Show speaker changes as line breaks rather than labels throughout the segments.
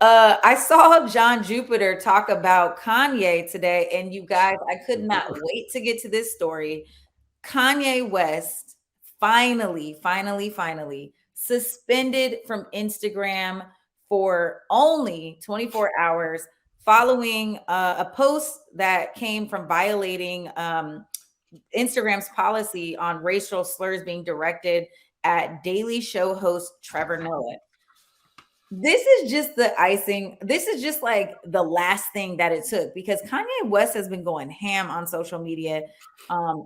I saw John Jupiter talk about Kanye today, and you guys, I could not wait to get to this story. Kanye West finally suspended from Instagram for only 24 hours following a post that came from violating Instagram's policy on racial slurs being directed at Daily Show host Trevor Noah. This is just the icing. This is just like the last thing that it took, because Kanye West has been going ham on social media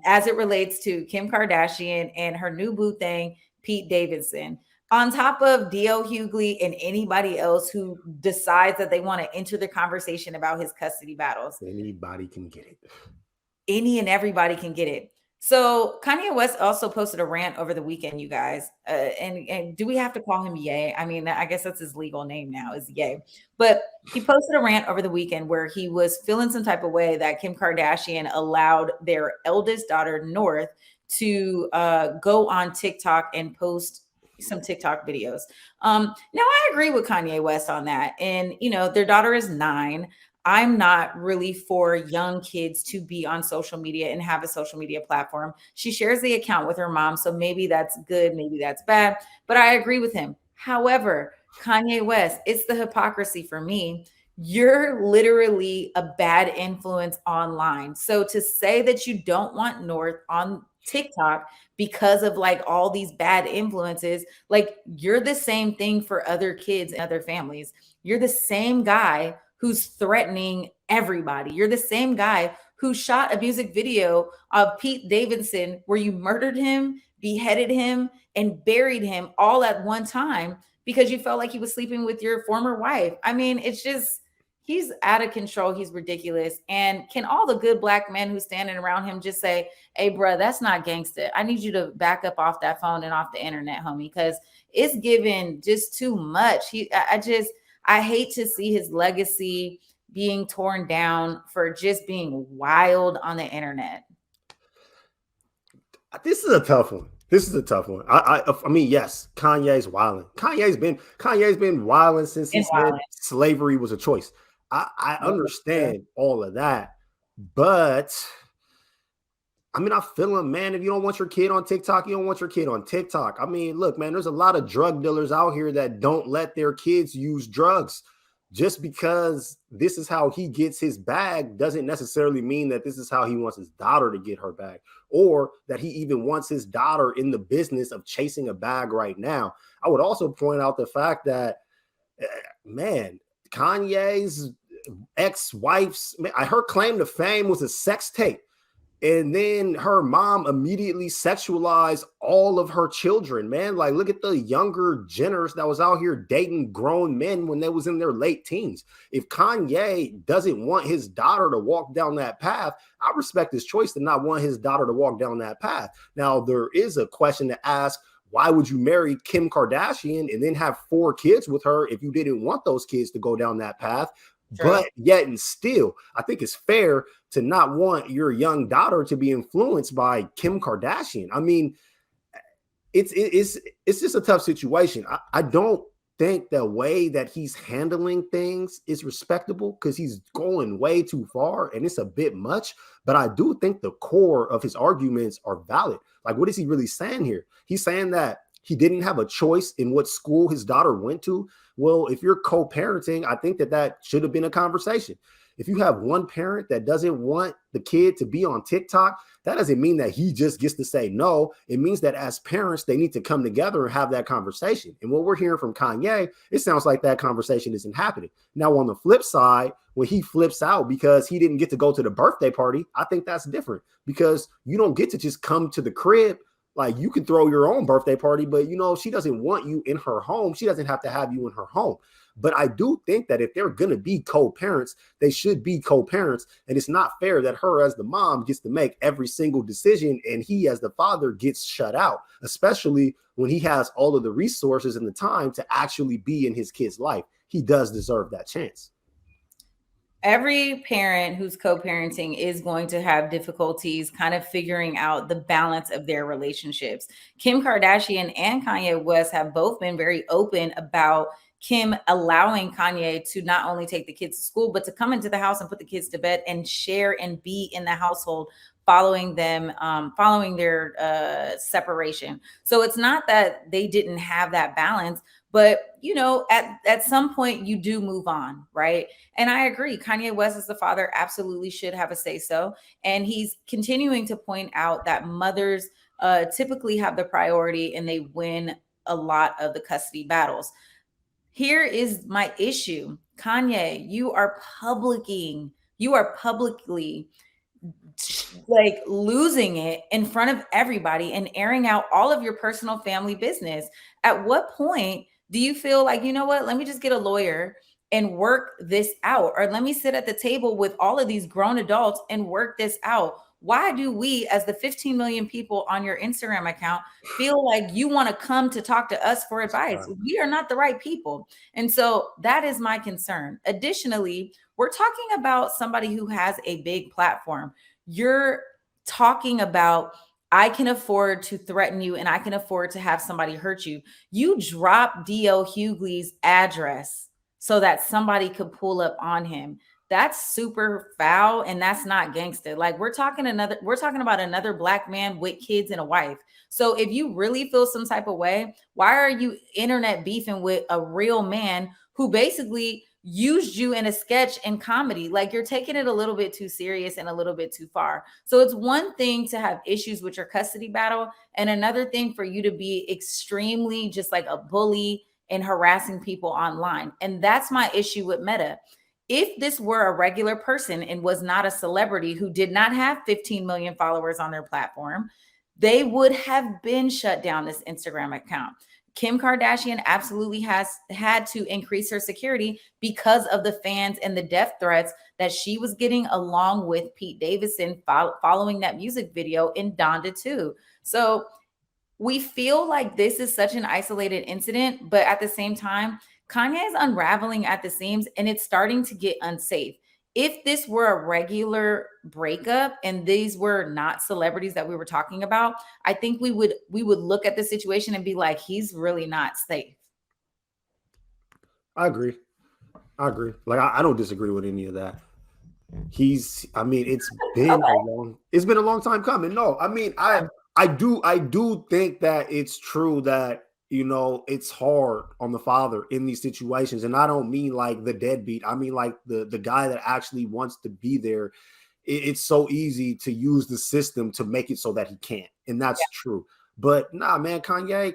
as it relates to Kim Kardashian and her new boo thing, Pete Davidson. On top of D.L. Hughley and anybody else who decides that they want to enter the conversation about his custody battles.
Anybody can get it.
Any and everybody can get it. So Kanye West also posted a rant over the weekend, you guys. And do we have to call him Ye? I mean, I guess that's his legal name now, is Ye. But he posted a rant over the weekend where he was feeling some type of way that Kim Kardashian allowed their eldest daughter, North, to go on TikTok and post some TikTok videos. Now I agree with Kanye West on that. And, you know, their daughter is 9. I'm not really for young kids to be on social media and have a social media platform. She shares the account with her mom, so maybe that's good, maybe that's bad, but I agree with him. However, Kanye West, it's the hypocrisy for me. You're literally a bad influence online. So to say that you don't want North on TikTok because of like all these bad influences, like you're the same thing for other kids and other families. You're the same guy who's threatening everybody. You're the same guy who shot a music video of Pete Davidson where you murdered him, beheaded him, and buried him all at one time because you felt like he was sleeping with your former wife. I mean, it's just, he's out of control. He's ridiculous. And can all the good black men who's standing around him just say, hey, bruh, that's not gangster. I need you to back up off that phone and off the internet, homie, because it's giving just too much. I hate to see his legacy being torn down for just being wild on the internet.
This is a tough one. I mean, yes, Kanye's wilding. Kanye's been wilding since he said slavery was a choice. I understand all of that, but I mean, I feel him, man. If you don't want your kid on TikTok, you don't want your kid on TikTok. I mean, look, man, there's a lot of drug dealers out here that don't let their kids use drugs. Just because this is how he gets his bag doesn't necessarily mean that this is how he wants his daughter to get her bag, or that he even wants his daughter in the business of chasing a bag right now. I would also point out the fact that, man, Kanye's ex-wife's, her claim to fame was a sex tape. And then her mom immediately sexualized all of her children, man. Like, look at the younger Jenners that was out here dating grown men when they was in their late teens. If Kanye doesn't want his daughter to walk down that path, I respect his choice to not want his daughter to walk down that path. Now, there is a question to ask. Why would you marry Kim Kardashian and then have 4 kids with her if you didn't want those kids to go down that path? Sure. But yet and still, I think it's fair to not want your young daughter to be influenced by Kim Kardashian. I mean, it's just a tough situation. I don't think the way that he's handling things is respectable because he's going way too far and it's a bit much. But I do think the core of his arguments are valid. Like, what is he really saying here? He's saying that he didn't have a choice in what school his daughter went to. Well, if you're co-parenting, I think that should have been a conversation. If you have one parent that doesn't want the kid to be on TikTok, that doesn't mean that he just gets to say no. It means that as parents, they need to come together and have that conversation. And what we're hearing from Kanye, it sounds like that conversation isn't happening. Now, on the flip side, when he flips out because he didn't get to go to the birthday party, I think that's different because you don't get to just come to the crib. Like, you can throw your own birthday party, but, you know, she doesn't want you in her home. She doesn't have to have you in her home. But I do think that if they're going to be co-parents, they should be co-parents. And it's not fair that her as the mom gets to make every single decision and he as the father gets shut out, especially when he has all of the resources and the time to actually be in his kid's life. He does deserve that chance.
Every parent who's co-parenting is going to have difficulties kind of figuring out the balance of their relationships. Kim Kardashian and Kanye West have both been very open about Kim allowing Kanye to not only take the kids to school, but to come into the house and put the kids to bed and share and be in the household following them, following their separation. So it's not that they didn't have that balance, but at some point you do move on, right? And I agree, Kanye West as the father absolutely should have a say so. And he's continuing to point out that mothers typically have the priority and they win a lot of the custody battles. Here is my issue. Kanye, you are publicly like losing it in front of everybody and airing out all of your personal family business. At what point do you feel like, you know what, let me just get a lawyer and work this out? Or let me sit at the table with all of these grown adults and work this out. Why do we, as the 15 million people on your Instagram account, feel like you want to come to talk to us for advice? We are not the right people. And so that is my concern. Additionally, we're talking about somebody who has a big platform. You're talking about, I can afford to threaten you and I can afford to have somebody hurt you. You drop D.L. Hughley's address so that somebody could pull up on him. That's super foul and that's not gangster. Like we're talking about another black man with kids and a wife. So if you really feel some type of way, why are you internet beefing with a real man who basically used you in a sketch and comedy? Like you're taking it a little bit too serious and a little bit too far. So it's one thing to have issues with your custody battle and another thing for you to be extremely just like a bully and harassing people online. And that's my issue with Meta. If this were a regular person and was not a celebrity who did not have 15 million followers on their platform, they would have been shut down this Instagram account. Kim Kardashian absolutely has had to increase her security because of the fans and the death threats that she was getting along with Pete Davidson following that music video in Donda 2. So we feel like this is such an isolated incident, but at the same time, Kanye is unraveling at the seams and it's starting to get unsafe. If this were a regular breakup and these were not celebrities that we were talking about, I think we would look at the situation and be like, he's really not safe.
I agree. Like I don't disagree with any of that. It's been a long time coming. No, I mean, I do think that it's true that it's hard on the father in these situations. And I don't mean like the deadbeat. I mean like the guy that actually wants to be there. It's so easy to use the system to make it so that he can't. And that's true. But nah, man, Kanye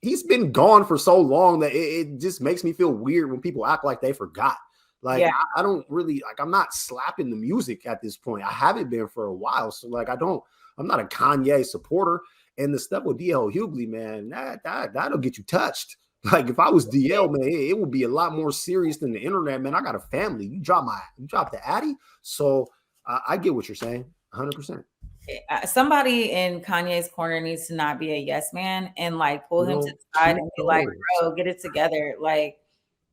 he's been gone for so long that it just makes me feel weird when people act like they forgot. Like, I don't really, like, I'm not slapping the music at this point. I haven't been for a while. So like, I'm not a Kanye supporter. And the stuff with DL Hughley, man, that'll get you touched. Like if I was DL, man, it would be a lot more serious than the internet, man. I got a family. You drop the Addy. So I get what you're saying, 100%.
Somebody in Kanye's corner needs to not be a yes man and like pull him to the side and be like, bro, get it together. Like,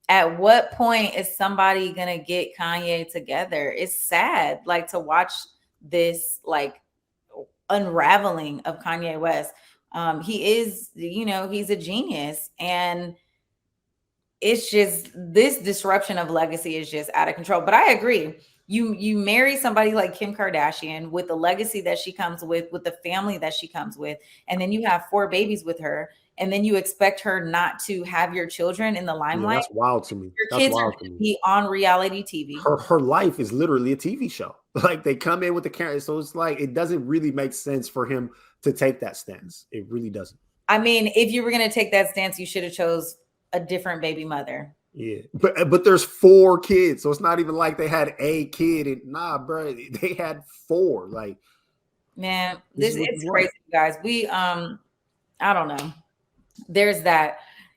at what point is somebody gonna get Kanye together? It's sad, like to watch this like unraveling of Kanye West. He is, he's a genius, and it's just this disruption of legacy is just out of control. But I agree. You marry somebody like Kim Kardashian with the legacy that she comes with the family that she comes with, and then you have 4 babies with her, and then you expect her not to have your children in the limelight.
That's wild to me.
Your kids are going to be on reality TV.
Her life is literally a TV show. Like they come in with the camera, so it's like it doesn't really make sense for him to take that stance. It really doesn't.
I mean, if you were going to take that stance, you should have chose a different baby mother.
Yeah, but there's 4 kids, so it's not even like they had a kid. And nah, bro, they had 4. Like,
man, it's crazy, guys. We I don't know. There's that.